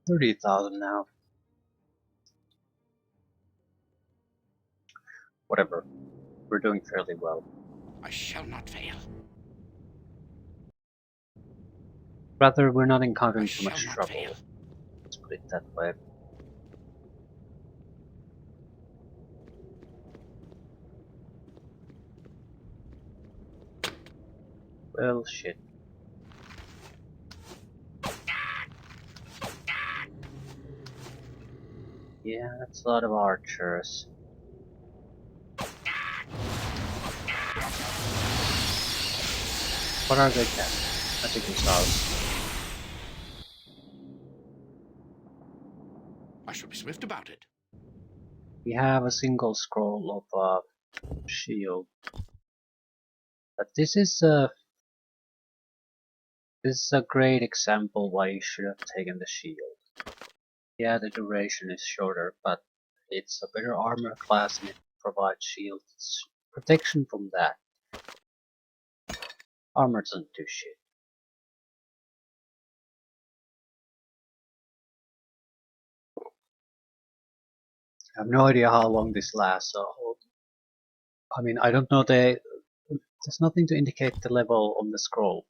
30,000 now. Whatever. We're doing fairly well. I shall not fail. Rather, we're not I encountering too shall much not trouble. fail. Let's put it that way. Well, shit. Yeah, that's a lot of archers. What are they casting? Magic missiles. I shall be swift about it. We have a single scroll of shield. But this is a great example why you should have taken the shield. Yeah, the duration is shorter, but it's a better armor class and it provides shield protection from that. Armor doesn't do shit. I have no idea how long this lasts, so I mean I don't know there's nothing to indicate the level on the scroll.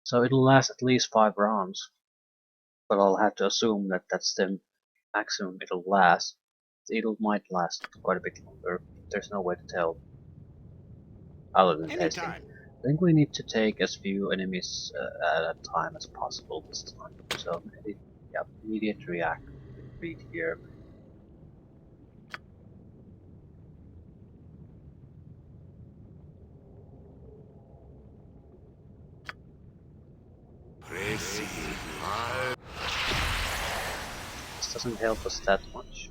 So it'll last at least 5 rounds. But I'll have to assume that that's the maximum it'll last. It might last quite a bit longer. There's no way to tell other than testing. Anytime. I think we need to take as few enemies at a time as possible this time. So maybe, yeah, immediate read here. This doesn't help us that much.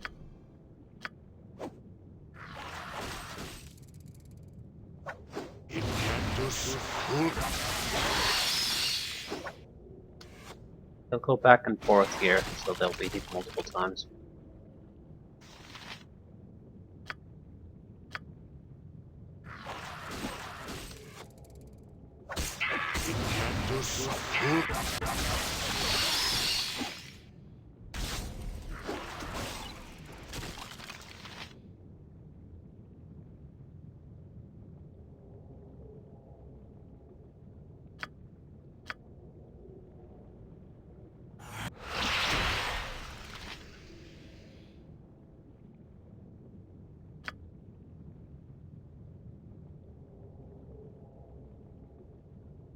They'll go back and forth here, so they'll be hit multiple times.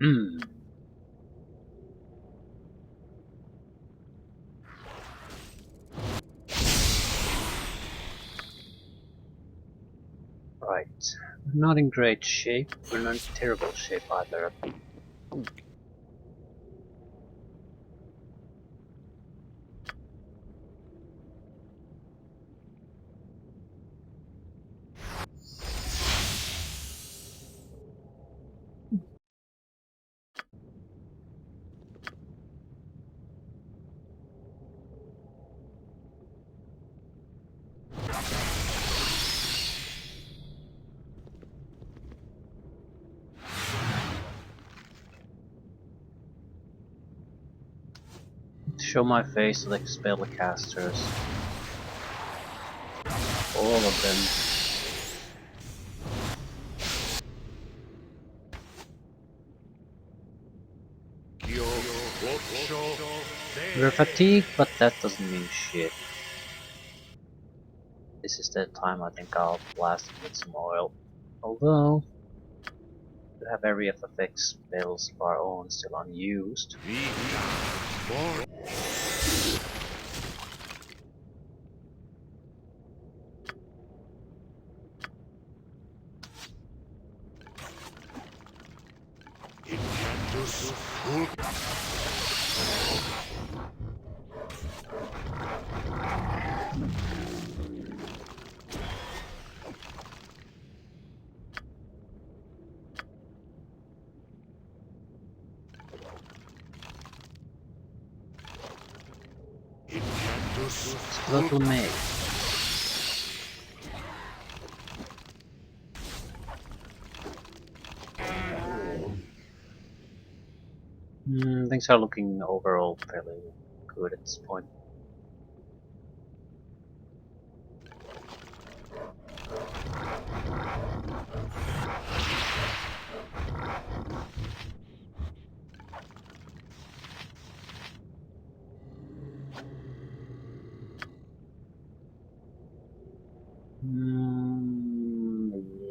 Hmm. Right. We're not in great shape. We're not in terrible shape either. To show my face like spellcasters. All of them. We're fatigued, but that doesn't mean shit. This is the time I think I'll blast it with some oil. Although, we have area of effect spells of our own still unused. Little May. Things are looking overall fairly good at this point.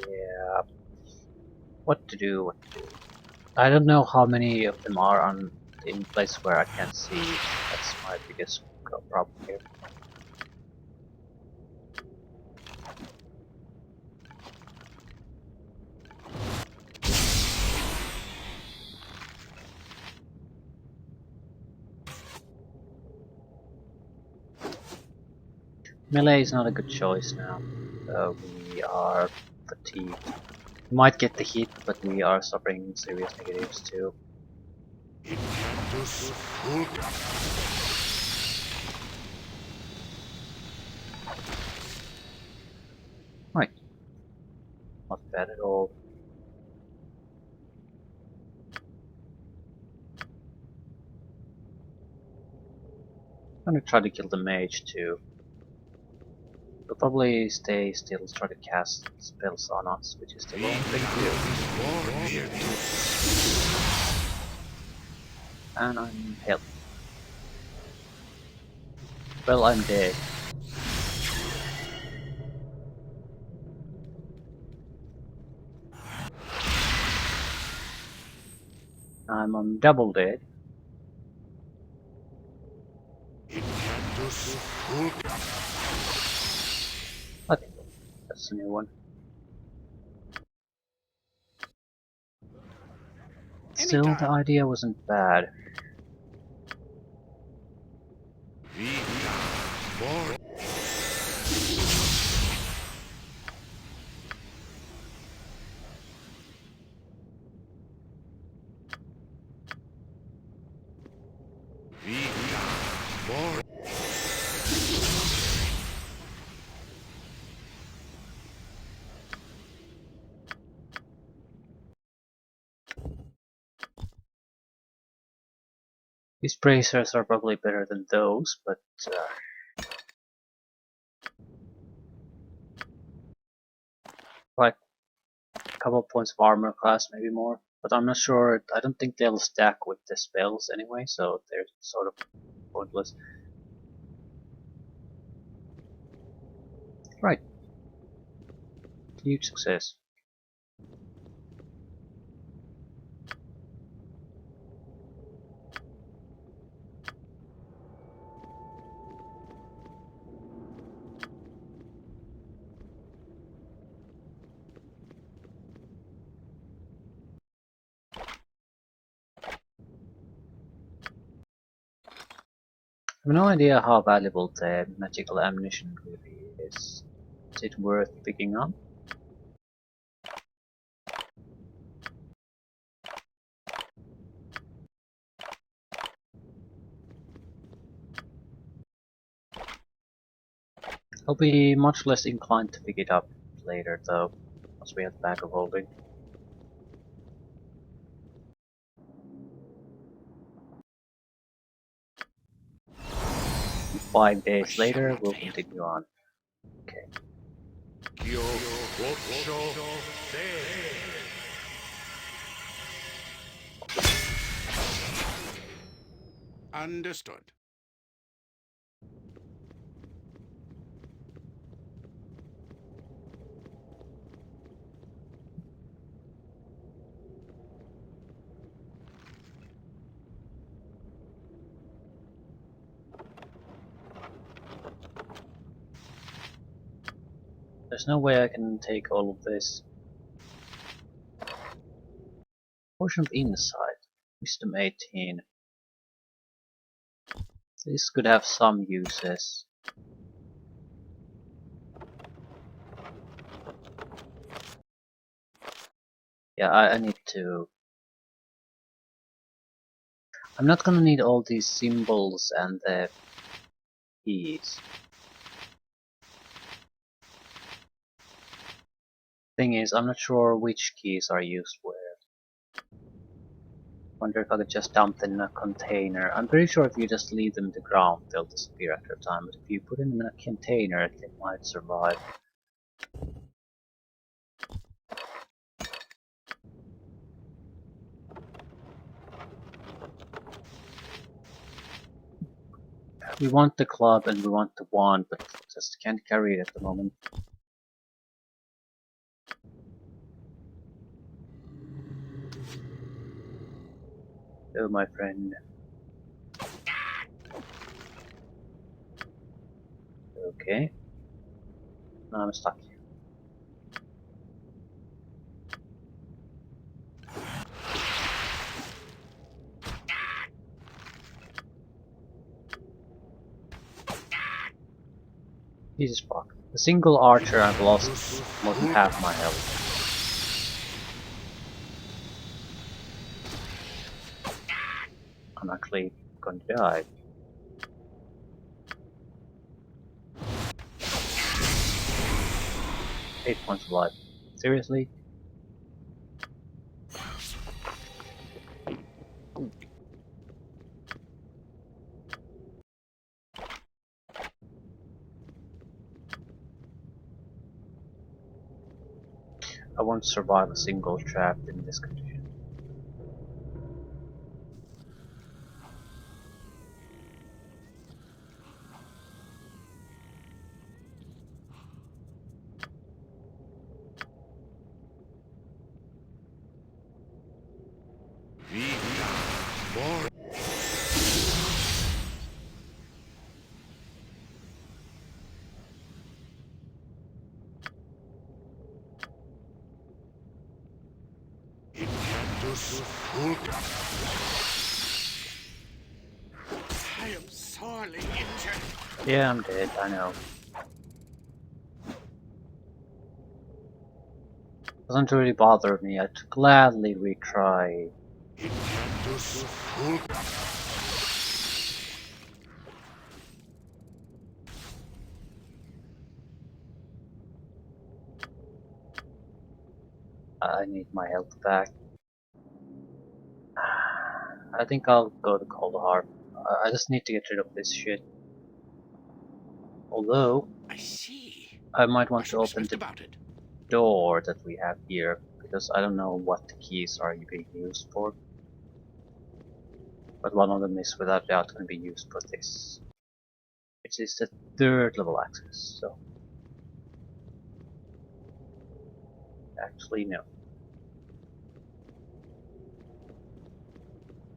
Yeah. What to do? What to do? I don't know how many of them are on in place where I can see. That's my biggest problem here. Melee is not a good choice now. We are fatigued. We might get the hit, but we are suffering serious negatives too. Right, not bad at all. I'm gonna try to kill the mage too. We'll probably stay still, try to cast spells on us, which is the wrong thing to do. And I'm held. Well, I'm dead. I'm double dead. I think that's a new one. Still, the Anytime. idea wasn't bad. These bracers are probably better than those, but like a couple points of armor class, maybe more. But I'm not sure. I don't think they'll stack with the spells anyway, so they're sort of pointless. Right, huge success. I have no idea how valuable the magical ammunition really is. Is it worth picking up? I'll be much less inclined to pick it up later though, once we have bag of holding. 5 days later, we'll continue on. Okay. Understood. There's no way I can take all of this. Portion of insight. Wisdom 18. This could have some uses. Yeah, I need to... I'm not gonna need all these symbols and the keys. Thing is, I'm not sure which keys are used where. Wonder if I could just dump them in a container. I'm pretty sure if you just leave them in the ground, they'll disappear after a time. But if you put them in a container, they might survive. We want the club and we want the wand, but just can't carry it at the moment. Oh, my friend. Okay. Now I'm stuck here. Jesus fuck. A single archer, I've lost more than half my health. I'm actually going to die. 8 points of life. Seriously? I won't survive a single trap in this condition. More. I am sorely injured. Yeah, I'm dead, I know. Doesn't really bother me, I'd gladly retry. I need my health back. I think I'll go to Cold Heart. I just need to get rid of this shit. Although, I see. I might I want to shall be open swift the about it. door that we have here, because I don't know what the keys are being used for. But one of them is without doubt going to be used for this. Which is the 3rd level access, so... Actually, no.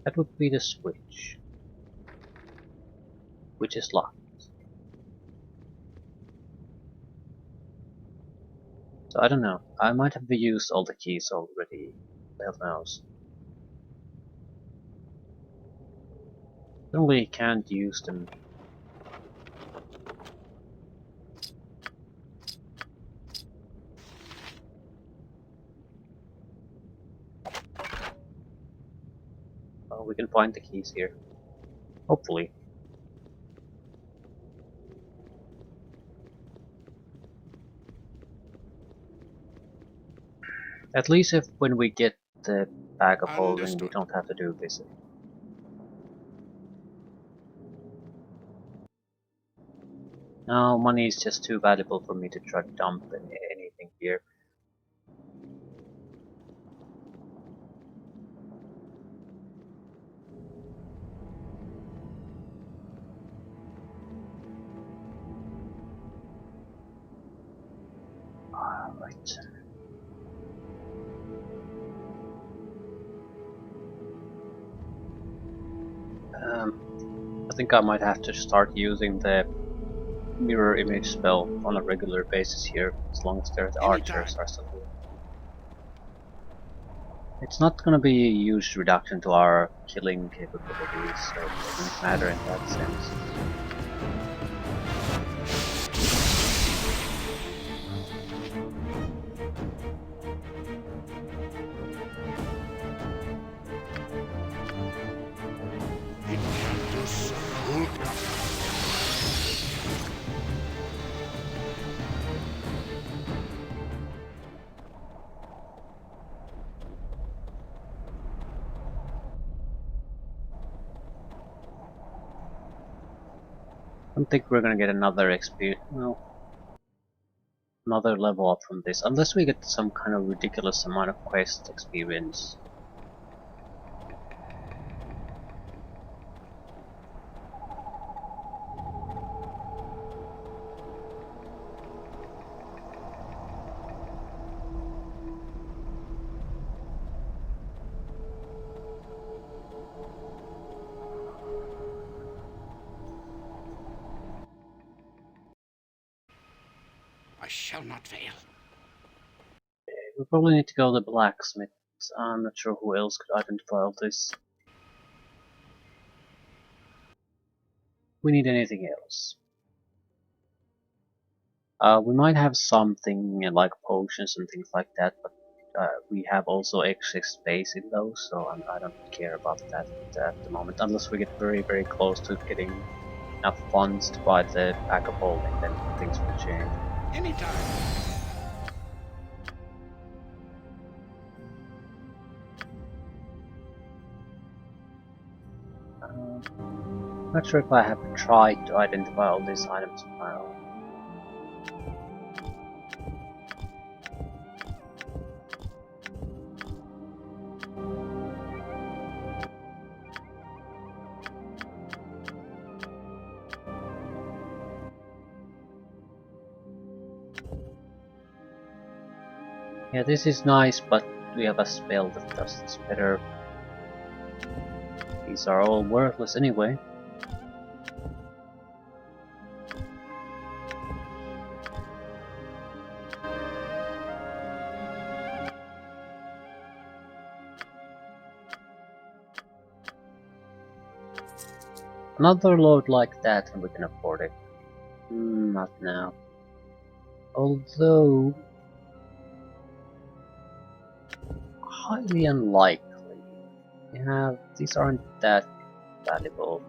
That would be the switch. Which is locked. So I don't know. I might have used all the keys already. The hell knows. Certainly can't use them. Oh, we can find the keys here. Hopefully. At least if when we get the bag of holding, we Understood. don't have to do this. No, money is just too valuable for me to try to dump anything here. Right. I think I might have to start using the mirror image spell on a regular basis here, as long as the Anytime. archers are still here. It's not gonna be a huge reduction to our killing capabilities, so it doesn't matter in that sense. don't think we're gonna get another experience. No, another level up from this, unless we get some kind of ridiculous amount of quest experience. I shall not fail. We probably need to go to the blacksmith. I'm not sure who else could identify all this. We need anything else. We might have something like potions and things like that, but we have also extra space in those, so I don't care about that at the moment, unless we get very close to getting enough funds to buy the pack of holding, then things will change. Anytime. Not sure if I have tried to identify all these items now. Yeah, this is nice, but we have a spell that does this better. These are all worthless anyway. Another load like that and we can afford it. Not now. Although highly unlikely. Yeah, these aren't that valuable.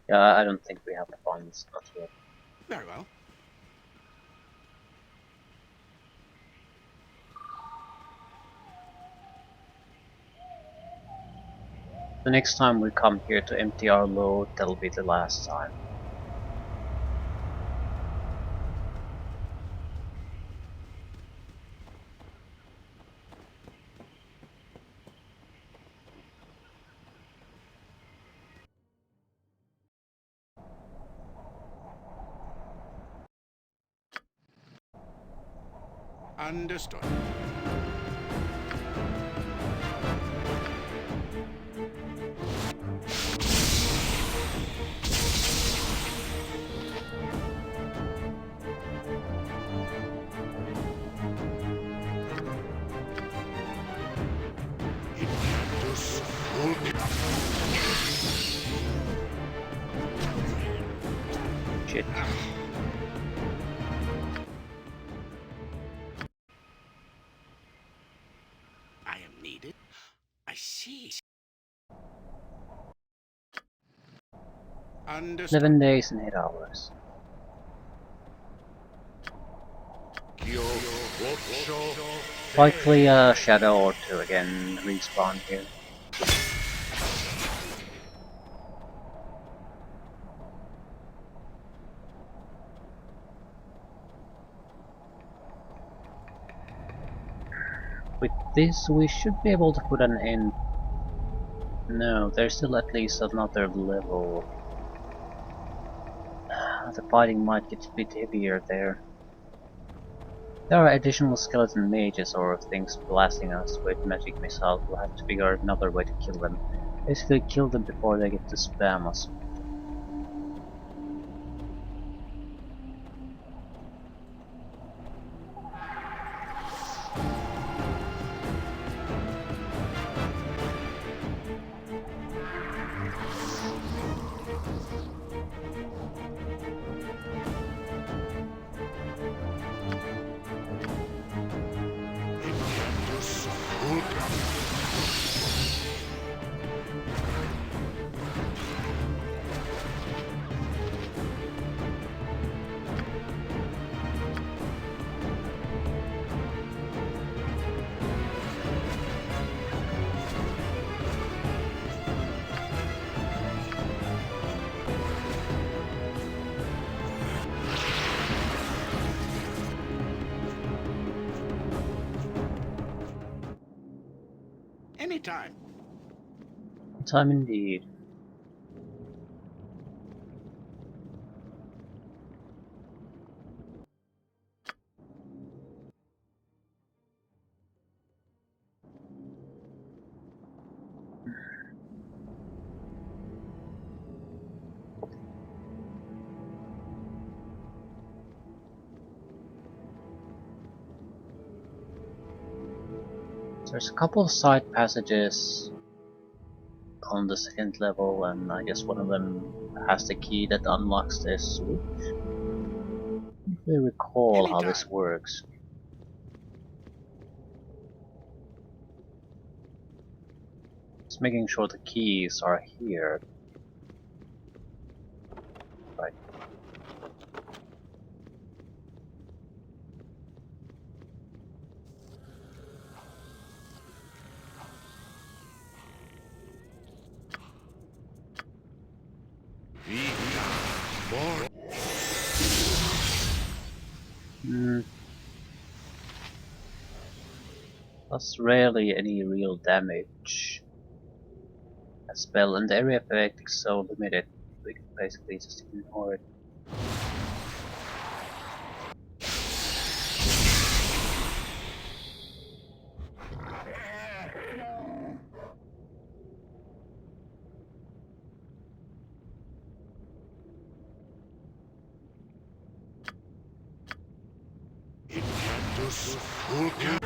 Yeah, I don't think we have the funds, not yet. Very well. The next time we come here to empty our load, that'll be the last time. Understood. Shit. I am needed. I see. Understood. 11 days and 8 hours. Likely a shadow or two again respawn here. With this we should be able to put an end. No, there's still at least another level. The fighting might get a bit heavier there. There are additional skeleton mages or things blasting us with magic missiles. We'll have to figure out another way to kill them. Basically kill them before they get to spam us. Anytime. Time indeed. There's a couple of side passages on the second level, and I guess one of them has the key that unlocks this switch. If I recall how this Anytime. works. Just making sure the keys are here. Right. More. That's rarely any real damage. A spell and the area effect is so limited, we can basically just ignore it. Incantus Fulca.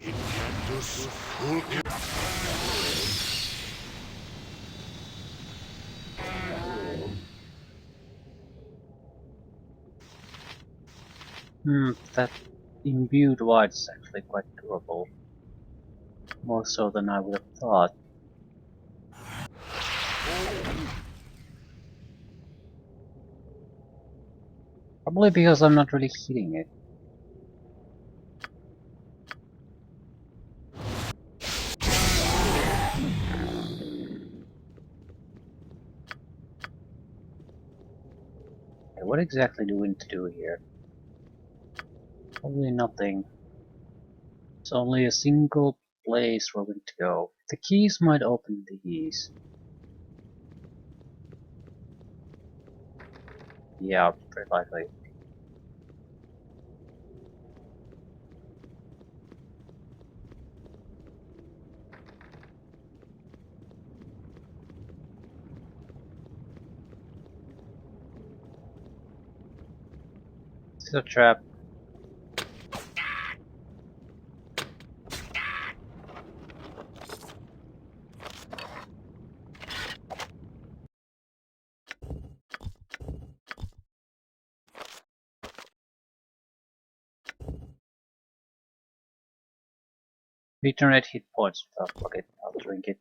Incantus Fulca. That imbued white is actually quite durable. More so than I would have thought. Probably because I'm not really hitting it. Okay, what exactly do we need to do here? Probably nothing. It's only a single place where we need to go. The keys might open these. Yeah, very likely. This is a trap. Regenerate hit points without bucket. I'll drink it.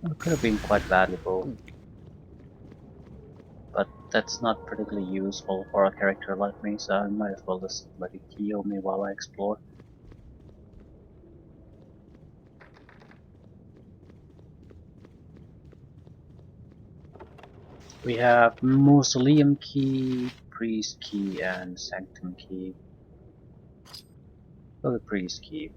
It could have been quite valuable, but that's not particularly useful for a character like me, so I might as well just let it heal me while I explore. We have Mausoleum Key, Priest Key, and Sanctum Key. So the Priest Key.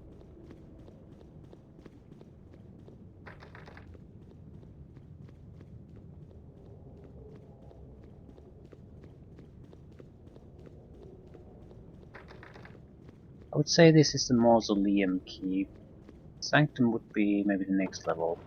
I would say this is the Mausoleum Key. Sanctum would be maybe the next level.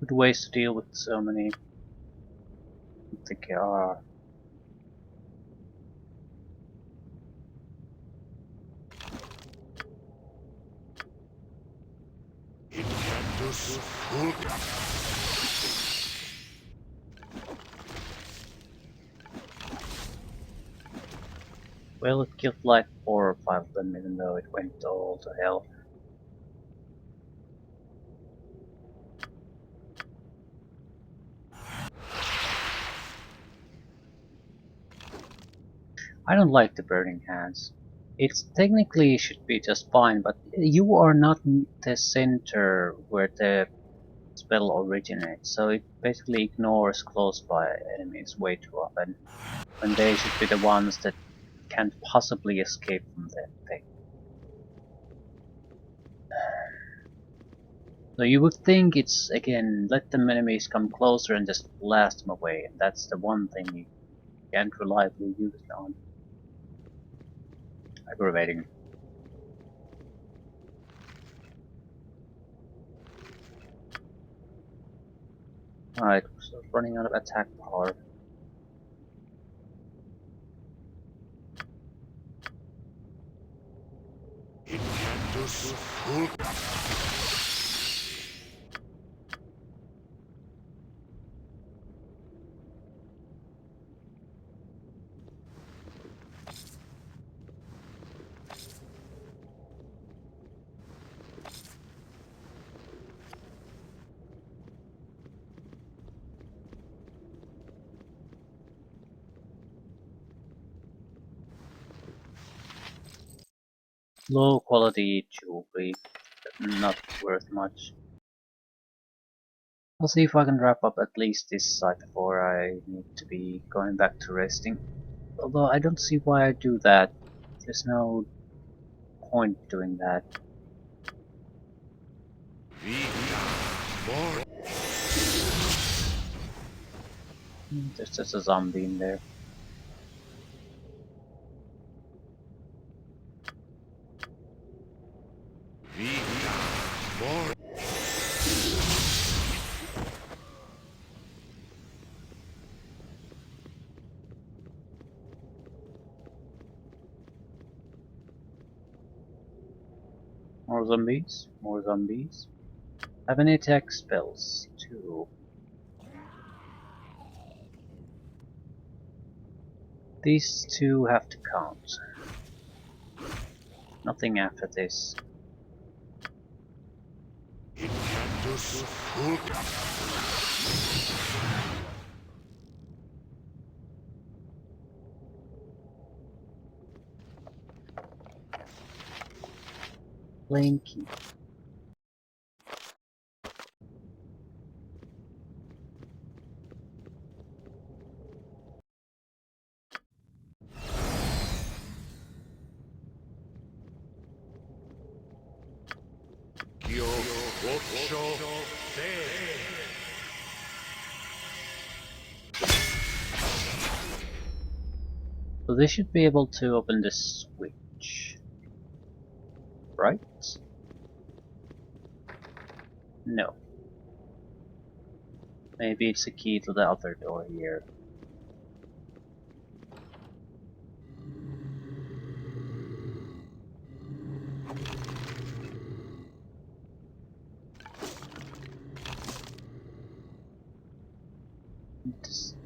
good ways to deal with so many. I think there are. Well, it killed like 4 or 5 of them, even though it went all to hell. I don't like the burning hands. It's technically should be just fine, but you are not the center where the spell originates, so it basically ignores close by enemies way too often, when they should be the ones that can't possibly escape from that thing. So you would think it's, again, let the enemies come closer and just blast them away, and that's the one thing you can't reliably use it on. Aggravating. Alright, so running out of attack power. Low quality jewelry, not worth much. I'll see if I can wrap up at least this side before I need to be going back to resting. Although I don't see why I do that. There's no point doing that. There's just a zombie in there. More zombies, more zombies. Have any attack spells? 2. These 2 have to count. Nothing after this. Blinky. So they should be able to open this switch. Right? No. Maybe it's a key to the other door here.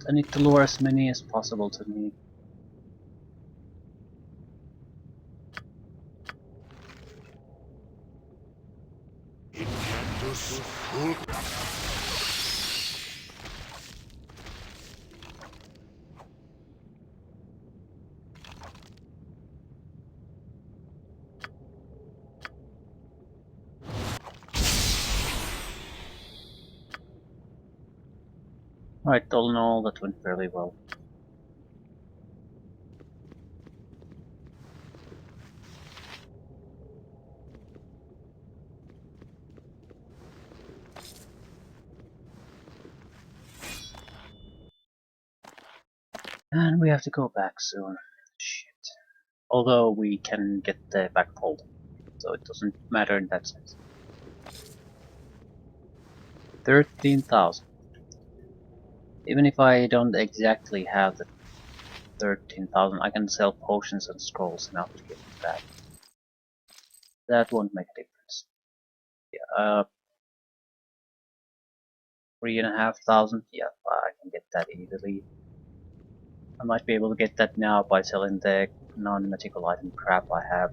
I need to lure as many as possible to me. Alright, all in all, that went fairly well. And we have to go back soon. Shit. Although we can get the backfold, so it doesn't matter in that sense. 13,000. Even if I don't exactly have the 13,000, I can sell potions and scrolls enough to get that. That won't make a difference. Yeah, 3,500. Yeah, I can get that easily. I might be able to get that now by selling the non-magical item crap I have.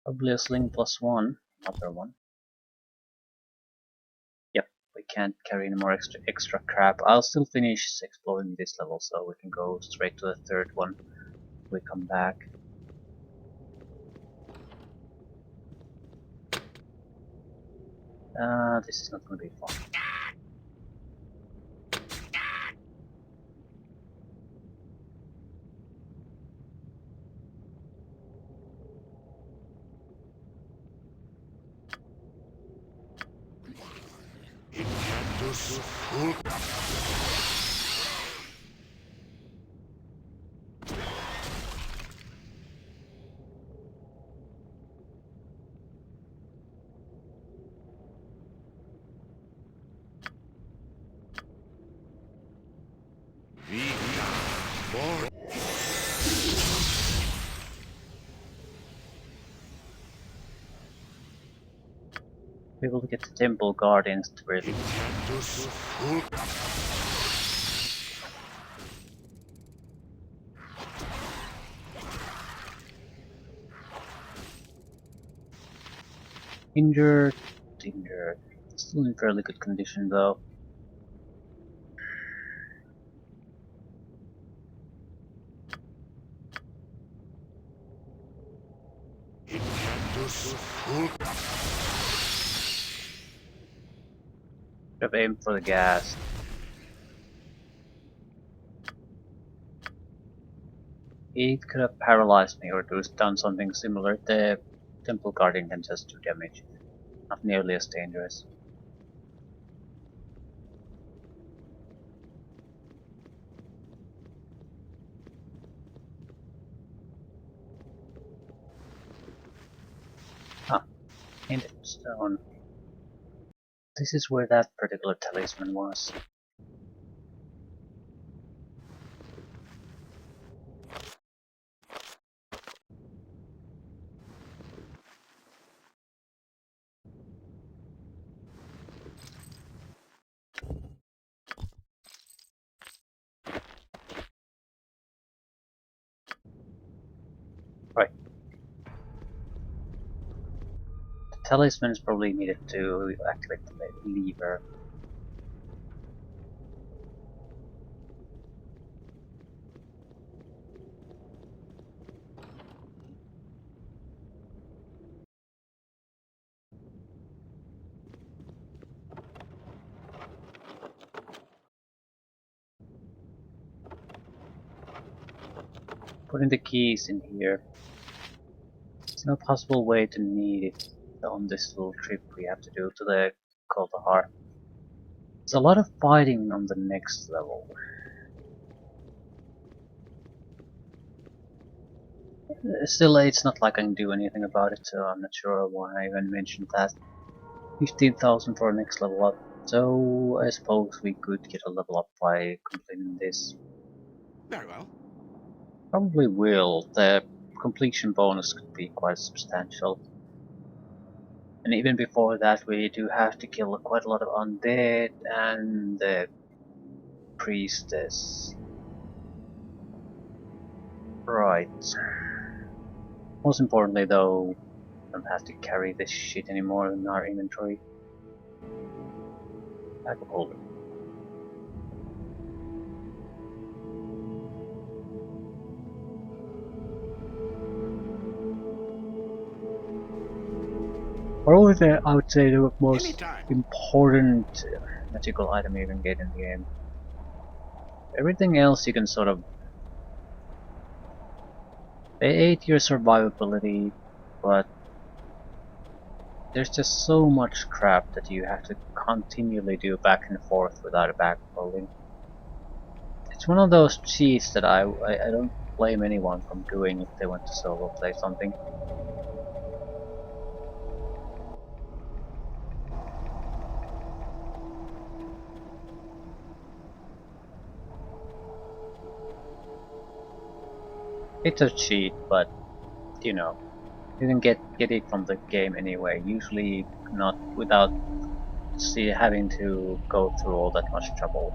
Probably a sling +1, another one. Yep, we can't carry any more extra crap. I'll still finish exploring this level, so we can go straight to the third one when we come back. This is not gonna be fun. Be able to get the temple guardians to really injured. Still in fairly good condition though. Should have aimed for the gas. It could have paralyzed me or done something similar. The temple guardian can just do damage. Not nearly as dangerous. Ah, Hidden stone. This is where that particular talisman was. Right. The talisman is probably needed to activate the lever. Putting the keys in here. There's no possible way to need it on this little trip we have to do to the Kultahar. There's a lot of fighting on the next level. Still, it's not like I can do anything about it, so I'm not sure why I even mentioned that. 15,000 for next level up. So I suppose we could get a level up by completing this. Very well. Probably will. The completion bonus could be quite substantial. And even before that we do have to kill quite a lot of undead and the priestess. Right. Most importantly though, we don't have to carry this shit anymore in our inventory. Bag of holding. Probably I would say the most Anytime. important magical item you can get in the game. Everything else you can sort of... They aid your survivability, but there's just so much crap that you have to continually do back and forth without a backloading. It's one of those cheats that I don't blame anyone from doing if they want to solo play something. It's a cheat, but you know, you can get it from the game anyway. Usually not without having to go through all that much trouble.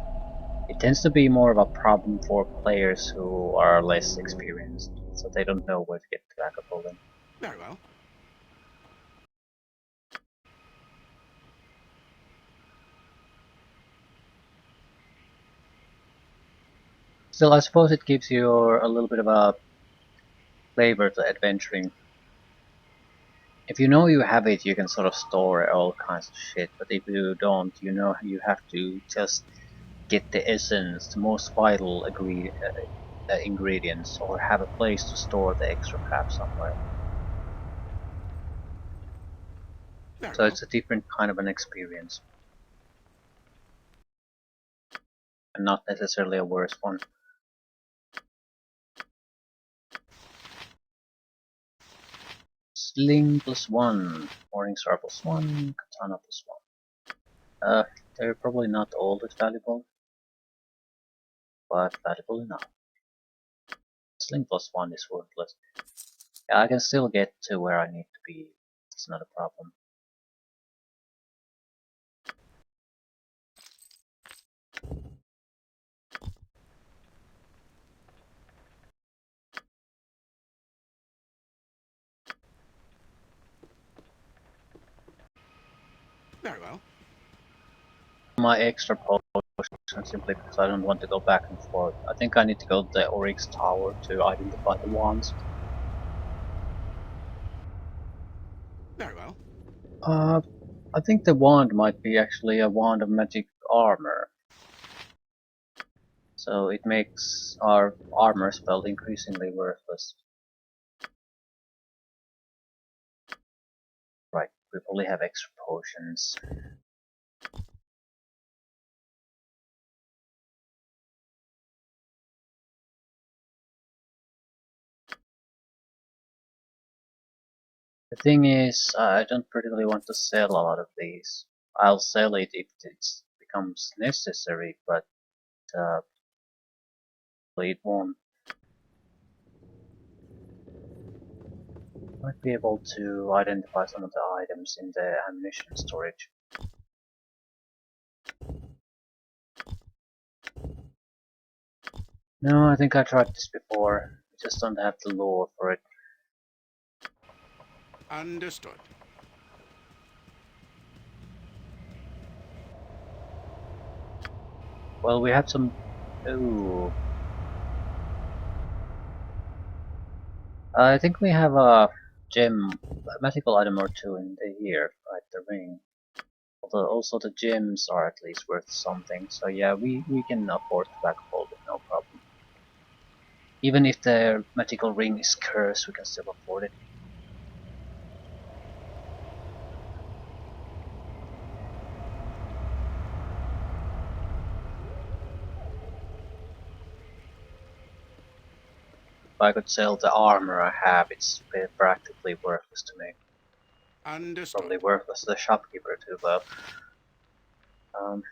It tends to be more of a problem for players who are less experienced, so they don't know where to get the backup in. Very well. Still, I suppose it gives you a little bit of a flavor to adventuring. If you know you have it, you can sort of store all kinds of shit, but if you don't, you know you have to just get the essence, the most vital ingredients, or have a place to store the extra crap somewhere. Very So well. it's a different kind of an experience, and not necessarily a worse one. Sling +1, Morningstar +1, Katana +1. They're probably not all that valuable, but valuable enough. Sling +1 is worthless. Yeah, I can still get to where I need to be. It's not a problem. Very well. My extra potion simply because I don't want to go back and forth. I think I need to go to the Oryx Tower to identify the wands. Very well. Uh, I think the wand might be actually a wand of magic armor. So it makes our armor spell increasingly worthless. Right, we probably have extra potions. The thing is, I don't particularly want to sell a lot of these. I'll sell it if it becomes necessary, but uh, it won't. Might be able to identify some of the items in the ammunition storage. No, I think I tried this before. I just don't have the lore for it. Understood. Well, we had some. Ooh. I think we have a a magical item or two in the here, right? The ring. Although also the gems are at least worth something. So yeah, we can afford to backfold it, no problem. Even if the magical ring is cursed, we can still afford it. If I could sell the armor I have, it's practically worthless to me. Understood. Probably worthless to the shopkeeper too, but um,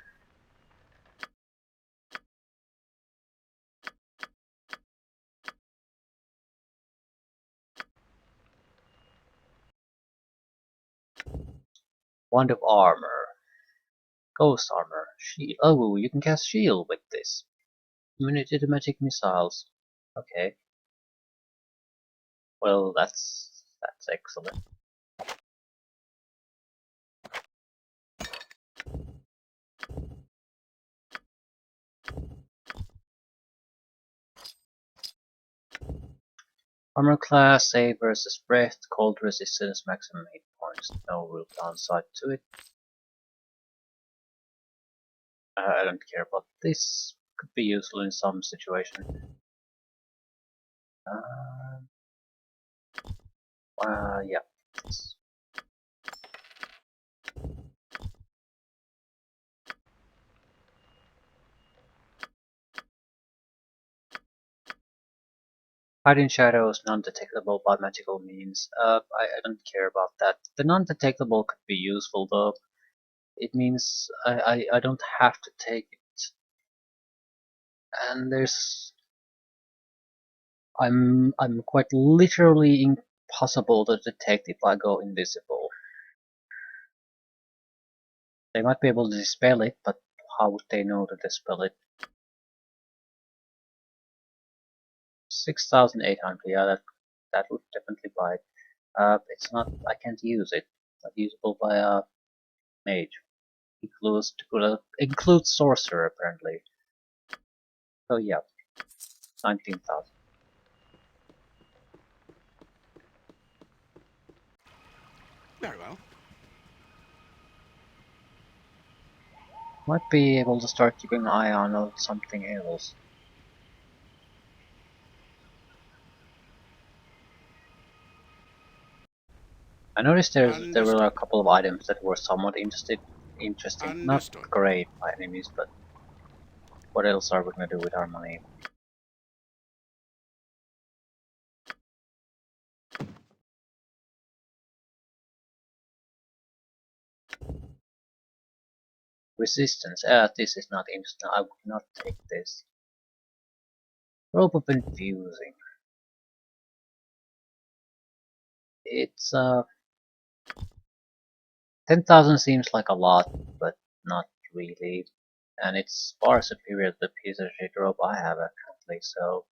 wand of armor, ghost armor, shield. Oh, you can cast shield with this. Immunity to magic missiles. Okay, well that's excellent. Armor class, save versus breath, cold resistance, maximum hit points. No real downside to it. I don't care about this. Could be useful in some situation. Uh, yeah. Hide in shadows, non-detectable by magical means. I don't care about that. The non-detectable could be useful though. It means I don't have to take it. And I'm quite literally impossible to detect if I go invisible. They might be able to dispel it, but how would they know to dispel it? 6,800, yeah, that would definitely buy it. It's not, I can't use it. Not usable by a mage. Includes sorcerer apparently. So yeah, 19,000. Very well. Might be able to start keeping an eye on something else. I noticed there were a Understood. couple of items that were somewhat interesting. Not Understood. great by any means, but what else are we gonna do with our money? Resistance. This is not interesting. I would not take this. Rope of infusing. It's 10,000 seems like a lot, but not really. And it's far superior to the piece of shit rope I have currently, so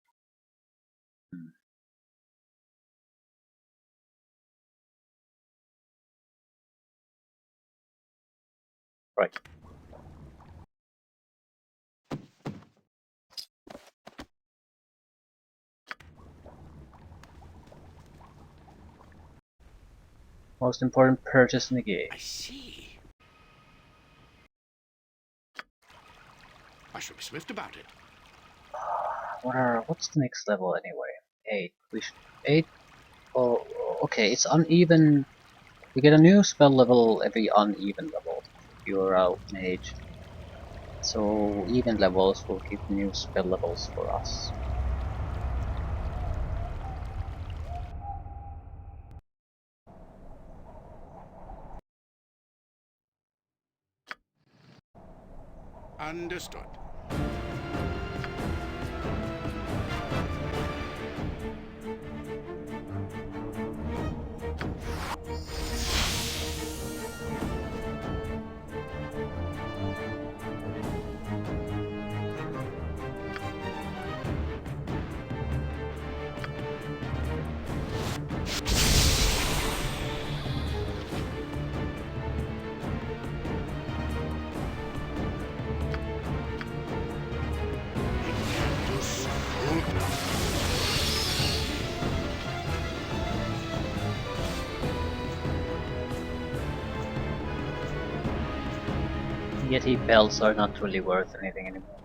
right. Most important purchase in the game. I see. I shall be swift about it. What's the next level anyway? 8. We should 8. Oh, okay. It's uneven. We get a new spell level every uneven level. If you're a mage, so even levels will give new spell levels for us. Understood. Incandus ultra. Yeti belts are not really worth anything anymore.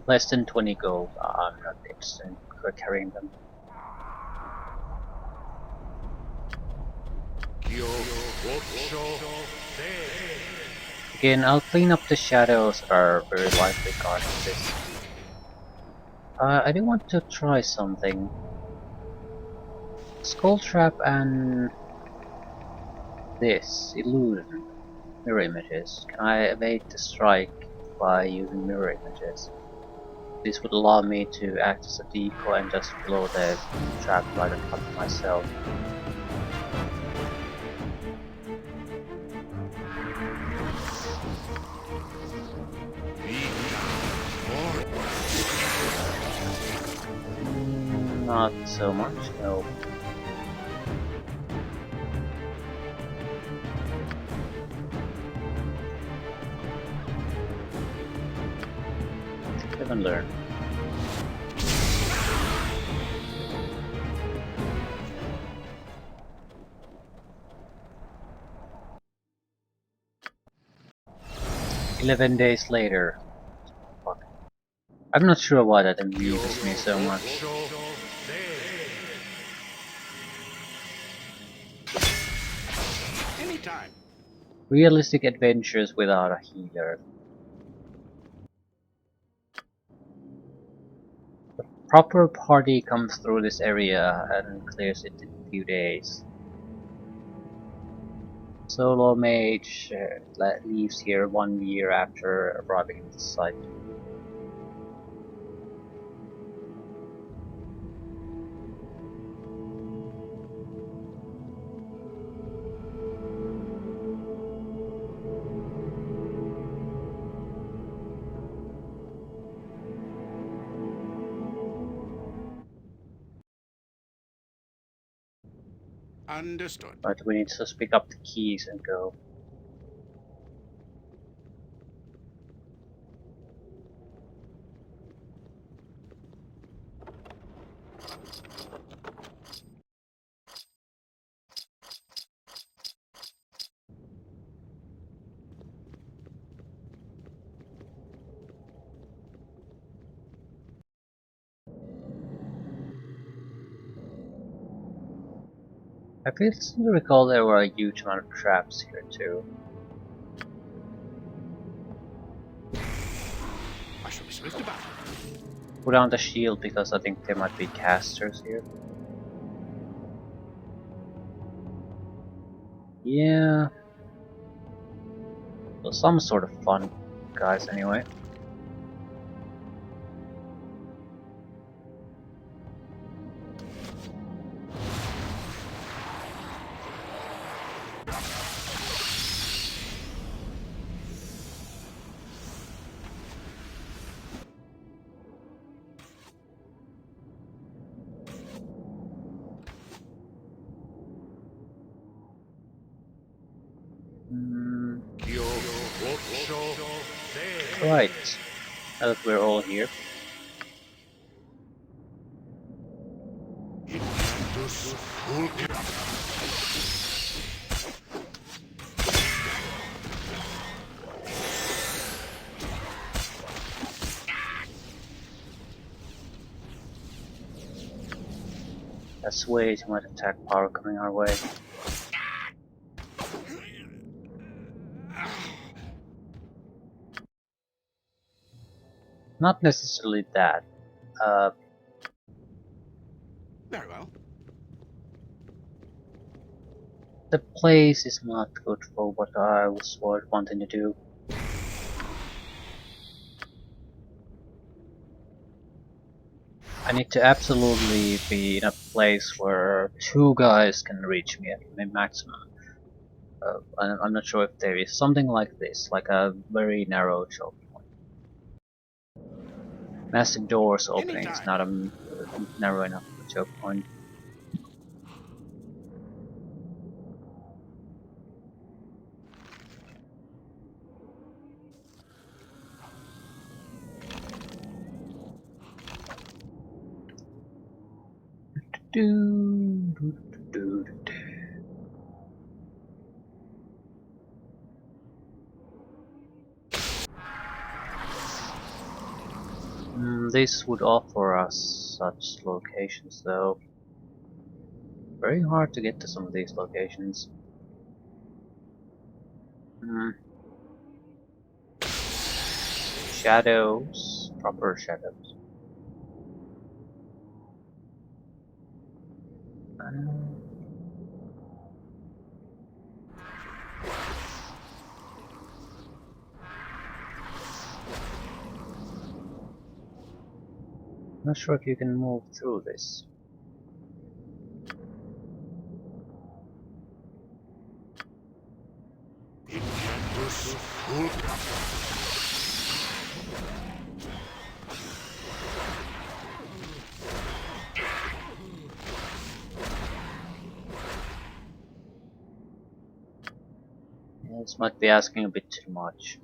Less than 20 gold. I'm not interested in carrying them. Again, I'll clean up the shadows that are very likely guarding this. I do want to try something. Skull Trap and this illusion. Mirror images. Can I evade the strike by using mirror images? This would allow me to act as a decoy and just blow the trap right on top of myself. Not so much, no. Live and learn. "11 days later." Fuck. I'm not sure why that amuses me so much. Anytime. Realistic adventures without a healer. Proper party comes through this area and clears it in a few days. Solo mage leaves here 1 year after arriving at the site. Understood. Right, we need to just pick up the keys and go. I seem to recall there were a huge amount of traps here too. I shall be swift about it. Put down the shield because I think there might be casters here. Yeah. Well, some sort of fun, guys, anyway. Right. Now that we're all here. That's way too much attack power coming our way. Not necessarily that. Very well. The place is not good for what I was wanting to do. I need to absolutely be in a place where 2 guys can reach me at the maximum. I'm not sure if there is something like this, like a very narrow choke point. Massive doors opening is not a narrow enough choke point. This would offer us such locations though. Very hard to get to some of these locations. Shadows. Proper shadows. Not sure if you can move through this. Yeah, this might be asking a bit too much.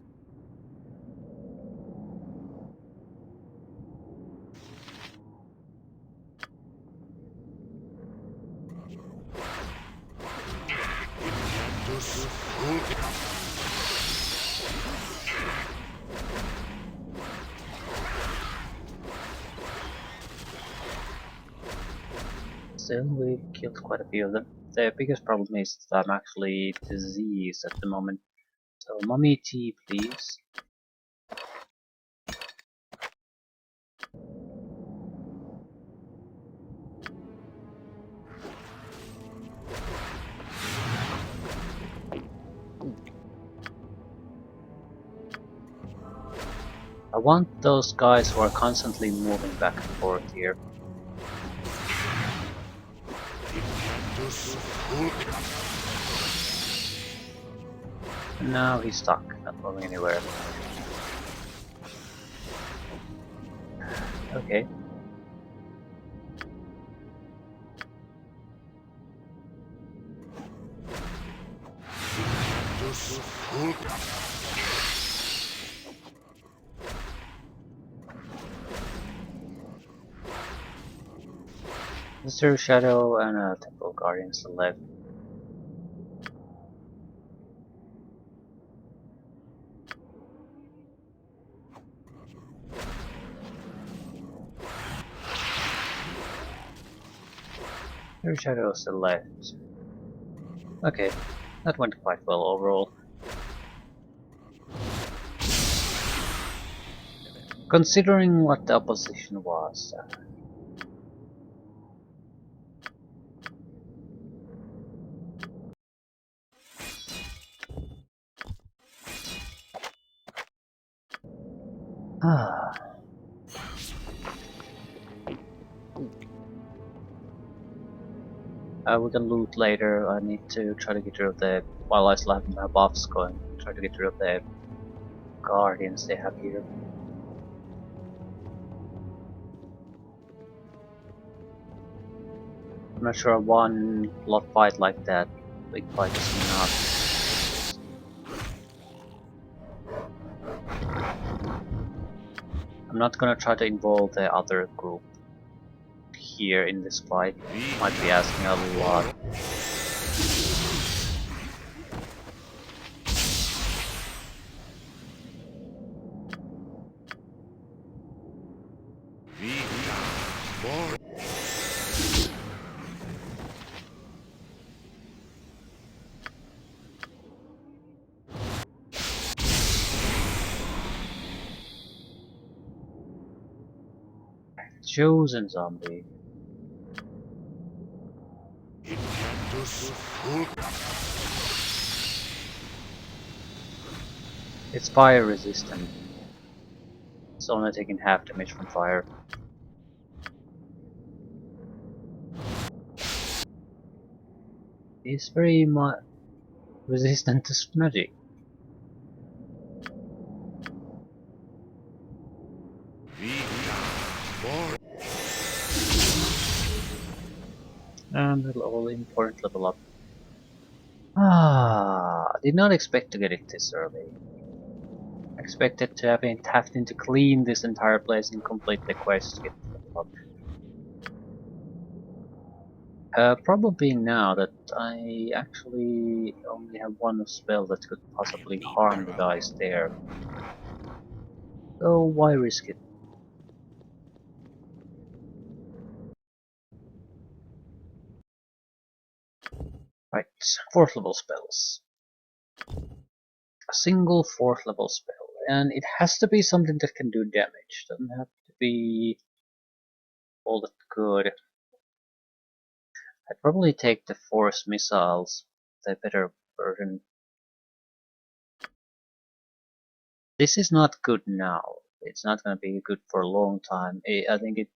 Still, we've killed quite a few of them. The biggest problem is that I'm actually diseased at the moment. So, mummy tea, please. want those guys who are constantly moving back and forth here. And now he's stuck, not moving anywhere. Okay. Mr. Shadow and a Temple Guardian still left. Mr. Shadow still left. Okay, that went quite well overall. Considering what the opposition was. We can loot later. I need to try to get rid of the, while I still have my buffs going, try to get rid of the guardians they have here. I'm not sure one lot fight like that, big fight is enough. I'm not gonna try to involve the other group here in this fight. Might be asking a lot. Chosen zombie. It's fire resistant. It's only taking half damage from fire. It's very much resistant to magic. And the all important level up. Did not expect to get it this early. Expected to have been tapped in to clean this entire place and complete the quest to get the level up. Problem being now that I actually only have one spell that could possibly harm the guys there. So why risk it? Right, 4th level spells. A single 4th level spell, and it has to be something that can do damage. Doesn't have to be all that good. I'd probably take the force missiles, the better version. This is not good now. It's not going to be good for a long time. I think it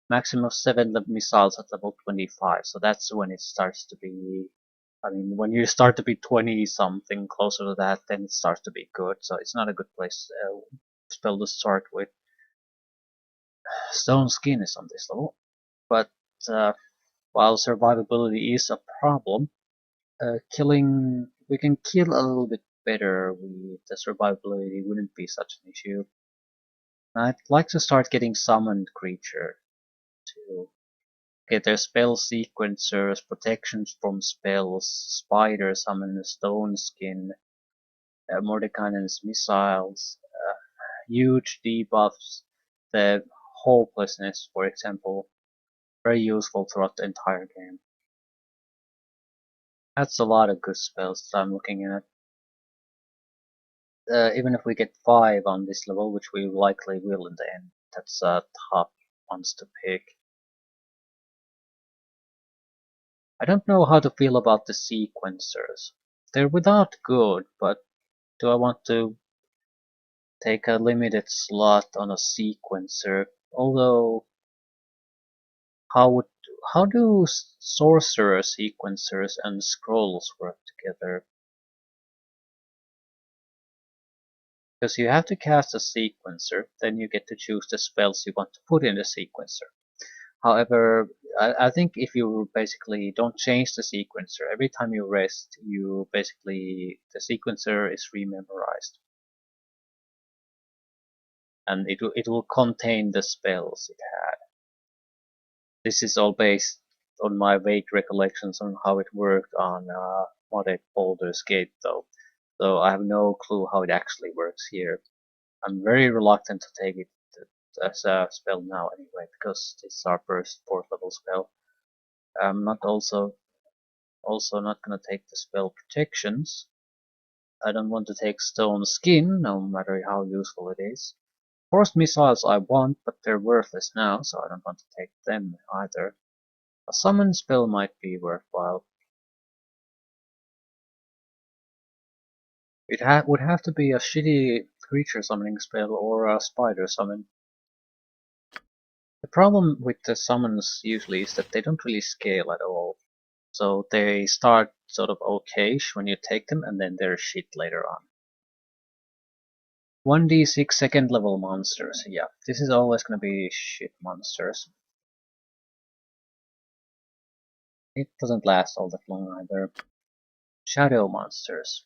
maximum 7 missiles at level 25, so that's when it starts to be. I mean, when you start to be 20 something closer to that, then it starts to be good. So it's not a good place spell to start with. Stone Skin is on this level, but while survivability is a problem, killing we can kill a little bit better with the survivability wouldn't be such an issue. I'd like to start getting summoned creature to get their spell sequencers, protections from spells, spider summon, stone skin, Mordekainen's missiles, huge debuffs, the hopelessness, for example, very useful throughout the entire game. That's a lot of good spells that I'm looking at. Even if we get 5 on this level, which we likely will in the end, that's top ones to pick. I don't know how to feel about the sequencers. They're without good, but do I want to take a limited slot on a sequencer. Although, how would how do sorcerer sequencers and scrolls work together? Because you have to cast a sequencer, then you get to choose the spells you want to put in the sequencer. However, I think if you basically don't change the sequencer, every time you rest, you basically, the sequencer is rememorized. And it will contain the spells it had. This is all based on my vague recollections on how it worked on modded Baldur's Gate though. So I have no clue how it actually works here. I'm very reluctant to take it as a spell now anyway, because it's our first 4th level spell. I'm not also not gonna take the spell protections. I don't want to take stone skin, no matter how useful it is. Forced missiles I want, but they're worthless now, so I don't want to take them either. A summon spell might be worthwhile. It would have to be a shitty creature summoning spell or a spider summon. The problem with the summons usually is that they don't really scale at all. So they start sort of okayish when you take them, and then they're shit later on. 1d6 second level monsters. Yeah, this is always gonna be shit monsters. It doesn't last all that long either. Shadow monsters.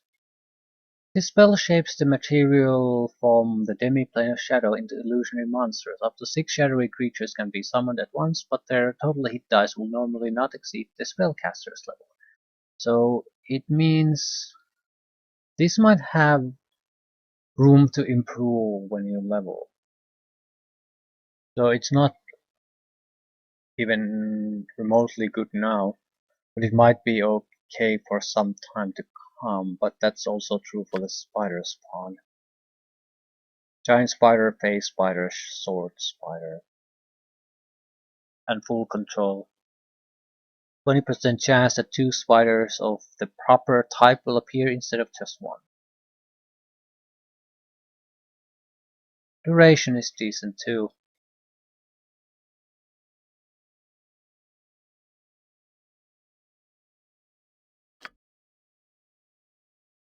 This spell shapes the material from the demi-plane of shadow into illusionary monsters. Up to 6 shadowy creatures can be summoned at once, but their total hit dice will normally not exceed the spellcaster's level. So it means this might have room to improve when you level. So it's not even remotely good now, but it might be okay for some time to come, but that's also true for the spider spawn. Giant spider, phase spider, sword spider, and full control. 20% chance that 2 spiders of the proper type will appear instead of just one. Duration is decent too.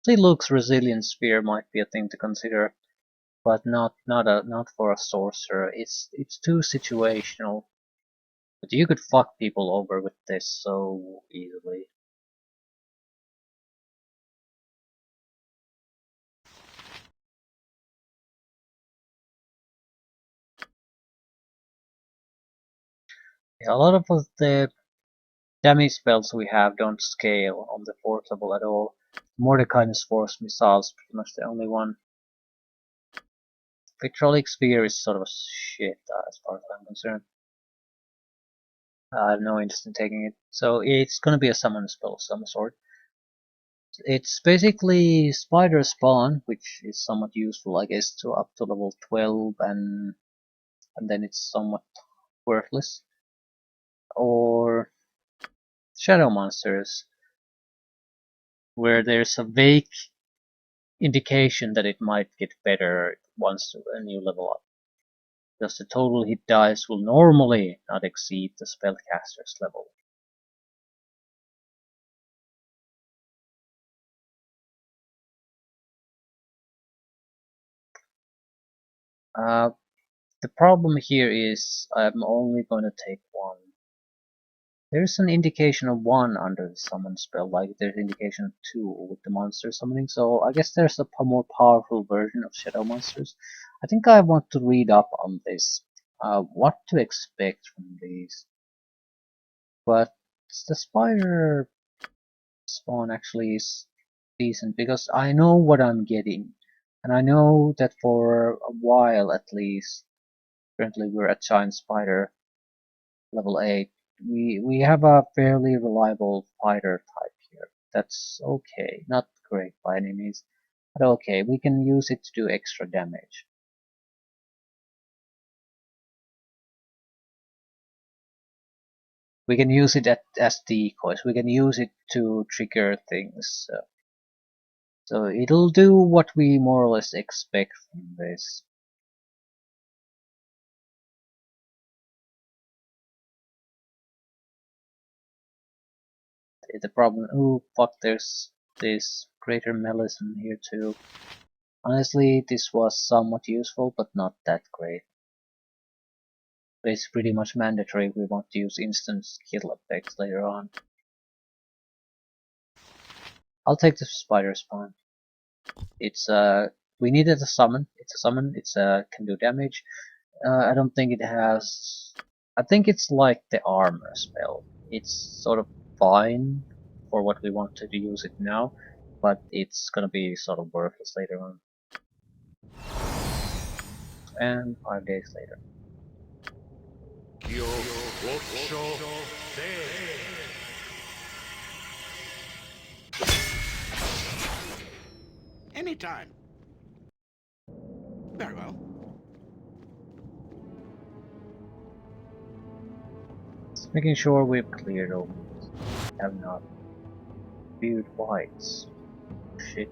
See, looks resilient sphere might be a thing to consider, but not for a sorcerer. It's too situational. But you could fuck people over with this so easily. Yeah, a lot of the damage spells we have don't scale on the 4th level at all. Mordecai's Force Missiles pretty much the only one. Vitrolic Sphere is sort of shit as far as I'm concerned. I have no interest in taking it. So it's gonna be a summon spell of some sort. It's basically Spider Spawn, which is somewhat useful I guess to up to level 12 and then it's somewhat worthless. Or Shadow Monsters, where there's a vague indication that it might get better once when you level up. Because the total hit dice will normally not exceed the spellcaster's level. The problem here is I'm only going to take one. There's an indication of 1 under the summon spell, like there's indication of 2 with the monster summoning, so I guess there's a more powerful version of shadow monsters. I think I want to read up on this, what to expect from these. But the spider spawn actually is decent, because I know what I'm getting. And I know that for a while at least, currently we're at giant spider level 8, we have a fairly reliable fighter type here. That's okay, not great by any means, but okay, we can use it to do extra damage. We can use it as decoys, we can use it to trigger things. So it'll do what we more or less expect from this. The problem, oh fuck, there's this greater melism here too. Honestly, this was somewhat useful, but not that great. But it's pretty much mandatory if we want to use instant skill effects later on. I'll take the spider spawn. It's we needed a summon. It's a summon. It's can do damage. I don't think it has. I think it's like the armor spell. It's sort of fine for what we want to use it now, but it's gonna be sort of worthless later on. And 5 days later. Anytime. Very well. Just making sure we've cleared all these. Have not viewed whites. Shit.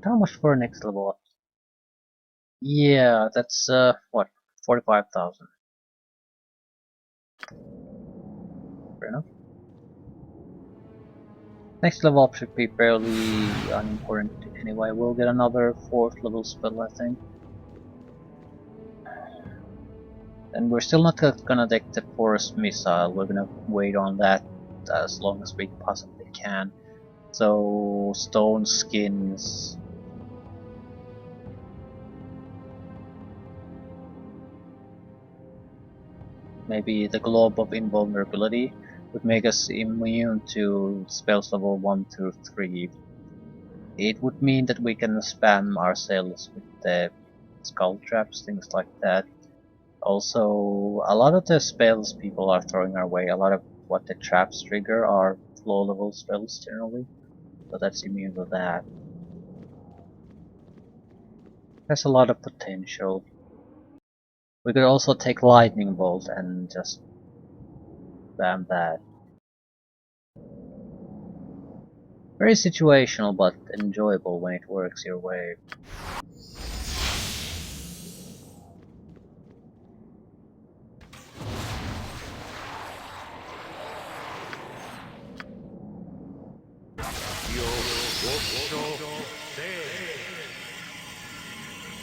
How much for next level up? Yeah, that's what, 45,000. Fair enough. Next level up should be fairly unimportant anyway. We'll get another 4th level spell, I think. And we're still not gonna take the forest missile. We're gonna wait on that as long as we possibly can. So stone skins. Maybe the globe of invulnerability would make us immune to spells level 1 through 3. It would mean that we can spam ourselves with the skull traps, things like that. Also, a lot of the spells people are throwing our way, a lot of what the traps trigger are low level spells generally, so that's immune to that. There's a lot of potential. We could also take lightning bolt and just spam that. Very situational but enjoyable when it works your way.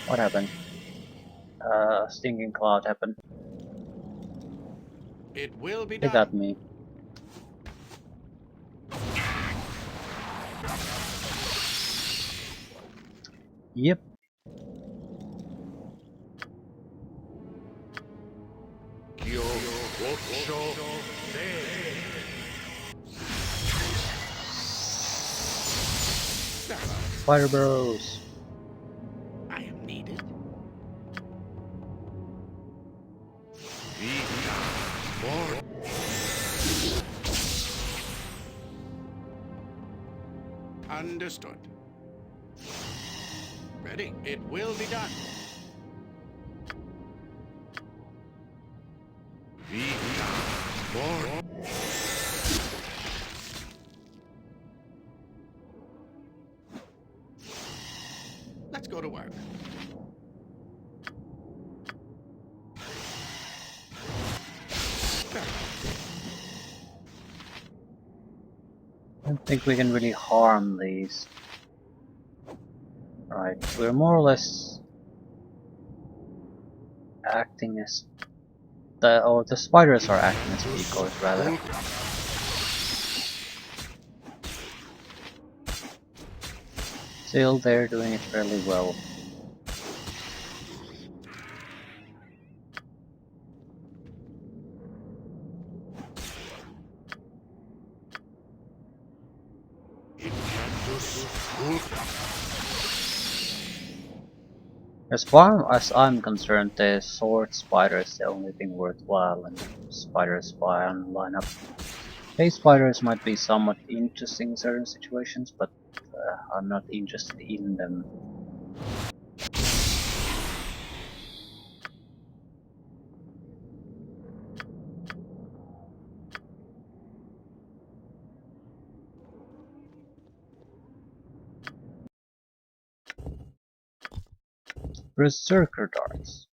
What happened? Stinking cloud happened. It will be They done. got me. Yep. Fire Bros. I am needed. Understood. Ready. It will be done. Let's go to work. I don't think we can really harm these. Right, we're more or less acting as the spiders are acting as decoys rather. Still, they're doing it fairly well. As I'm concerned, the sword spider is the only thing worthwhile, and spider spy on lineup. Base spiders might be somewhat interesting in certain situations, but I'm not interested in them. Berserker darts.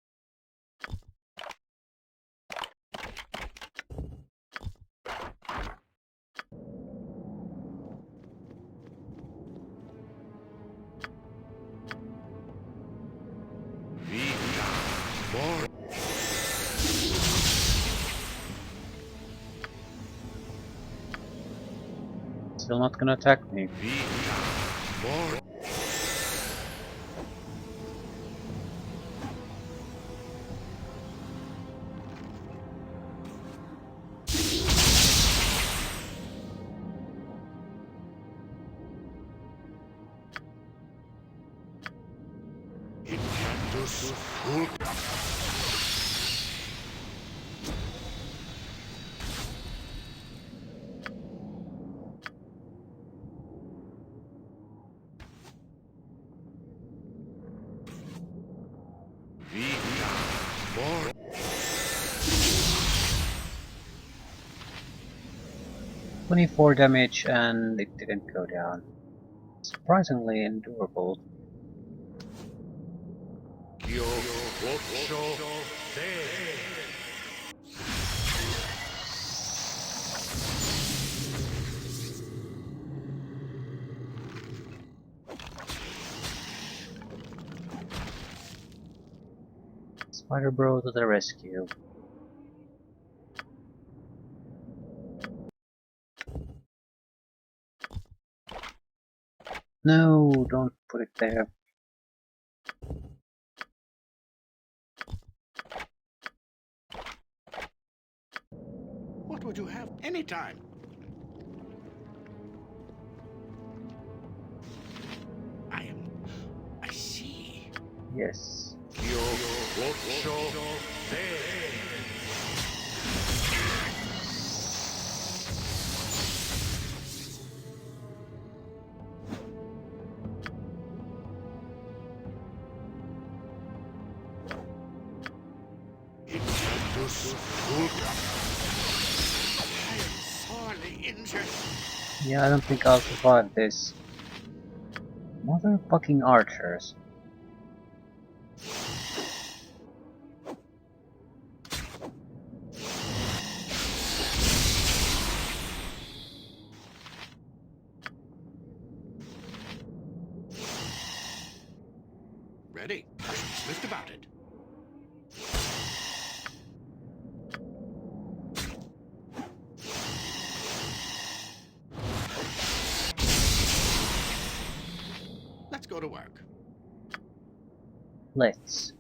Still not gonna attack me. More. 24 damage and it didn't go down. Surprisingly endurable. Spider Bro to the rescue. No, don't put it there. What would you have? Anytime. I see. Yes. I am sorely injured. Yeah, I don't think I'll survive this. Motherfucking archers. Ready. I should be swift about it. Let's go to work. Let's.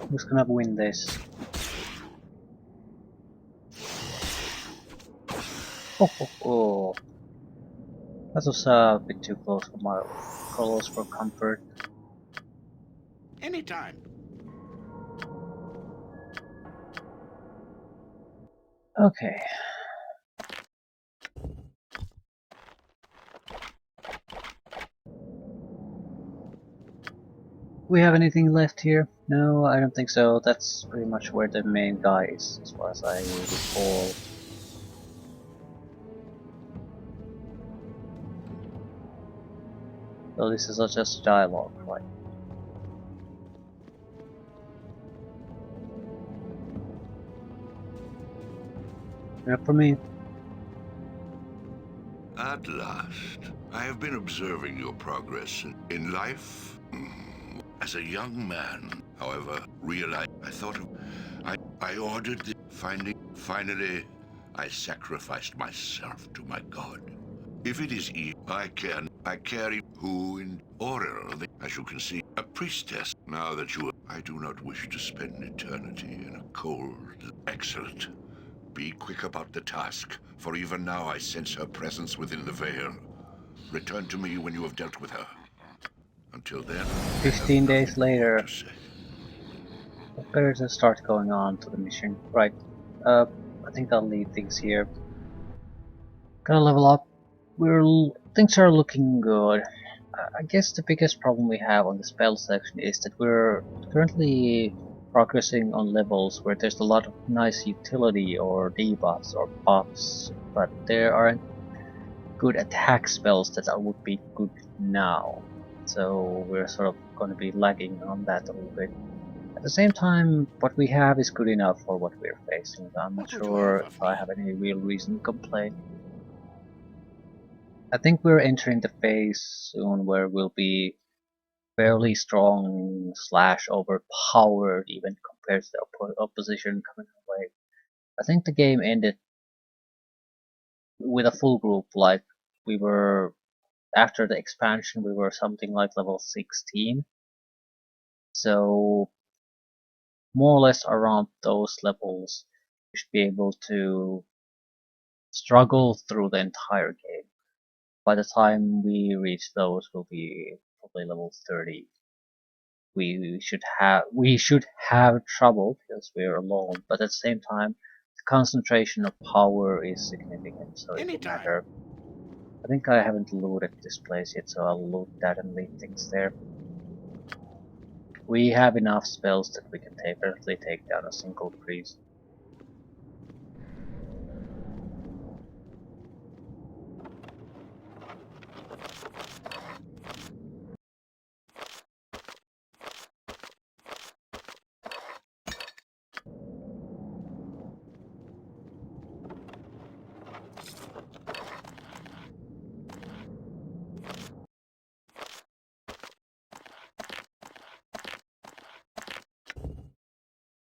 Who's gonna win this? Oh. That was a bit too close for comfort. Anytime. Okay. We have anything left here? No, I don't think so. That's pretty much where the main guy is, as far as I recall. So this is just dialogue, right? Enough for me. At last, I have been observing your progress in life. As a young man, however, I ordered the finding. Finally, I sacrificed myself to my god. If it is evil, I carry who in order, as you can see, a priestess. Now that I do not wish to spend eternity in a cold... Excellent. Be quick about the task, for even now I sense her presence within the Vale. Return to me when you have dealt with her. Until then, I have 15 days nothing more later. to say. Better to start going on to the mission. Right. I think I'll leave things here. Gotta level up. Things are looking good. I guess the biggest problem we have on the spell section is that we're currently progressing on levels where there's a lot of nice utility or debuffs or buffs, but there aren't good attack spells that would be good now. So we're sort of going to be lagging on that a little bit. At the same time, what we have is good enough for what we're facing. I'm not What would you have sure of if I me? have any real reason to complain. I think we're entering the phase soon where we'll be fairly strong slash overpowered even compared to the opposition coming our way. I think the game ended with a full group, like we were after the expansion we were something like level 16. So more or less around those levels we should be able to struggle through the entire game. By the time we reach those we'll be probably level 30. We should have trouble because we're alone, but at the same time the concentration of power is significant, so it will Anytime. matter. I think I haven't looted this place yet, so I'll loot that and leave things there. We have enough spells that we can definitely take down a single priest.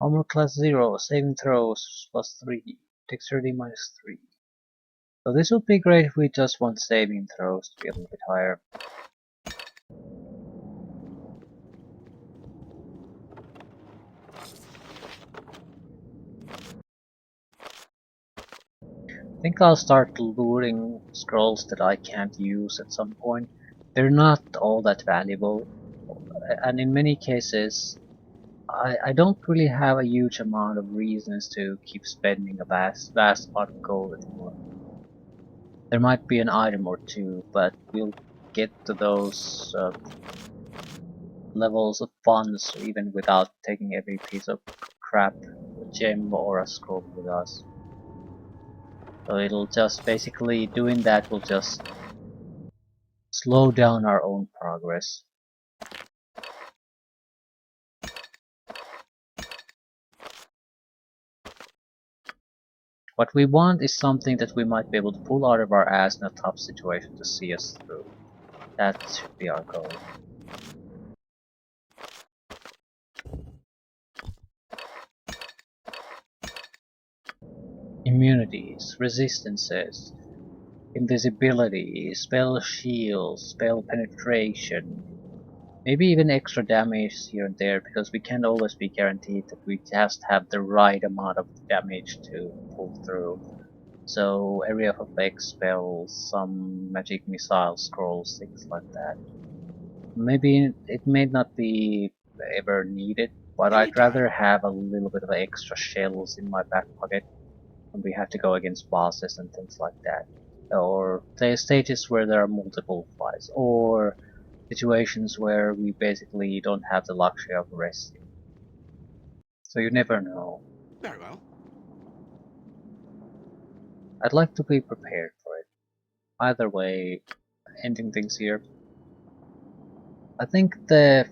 Armor class 0, saving throws plus 3, dexterity minus 3. So this would be great if we just want saving throws to be a little bit higher. I think I'll start looting scrolls that I can't use at some point. They're not all that valuable, and in many cases I don't really have a huge amount of reasons to keep spending a vast amount of gold anymore. There might be an item or two, but we'll get to those levels of funds even without taking every piece of crap, a gem or a scroll with us. So it'll just basically doing that will just slow down our own progress. What we want is something that we might be able to pull out of our ass in a tough situation to see us through. That should be our goal. Immunities, resistances, invisibility, spell shields, spell penetration, maybe even extra damage here and there, because we can't always be guaranteed that we just have the right amount of damage to pull through. So area of effect spells, some magic missile scrolls, things like that. Maybe it may not be ever needed, but I'd Anytime. rather have a little bit of extra shells in my back pocket when we have to go against bosses and things like that. Or stages where there are multiple fights, or situations where we basically don't have the luxury of resting. So you never know. Very well. I'd like to be prepared for it. Either way, ending things here. I think the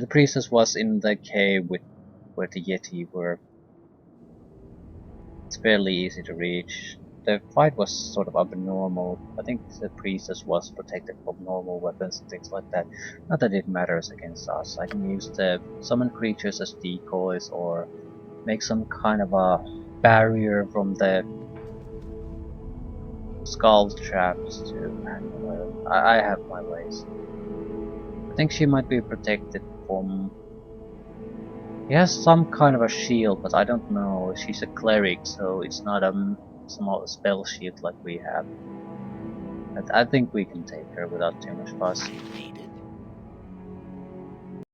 priestess was in the cave with where the Yeti were. It's fairly easy to reach. The fight was sort of abnormal. I think the priestess was protected from normal weapons and things like that. Not that it matters against us. I can use the summon creatures as decoys or make some kind of a barrier from the skull traps to handle her. I have my ways. I think she might be protected from... He has some kind of a shield, but I don't know. She's a cleric, so it's not a small spell shield like we have. But I think we can take her without too much fuss. I am needed.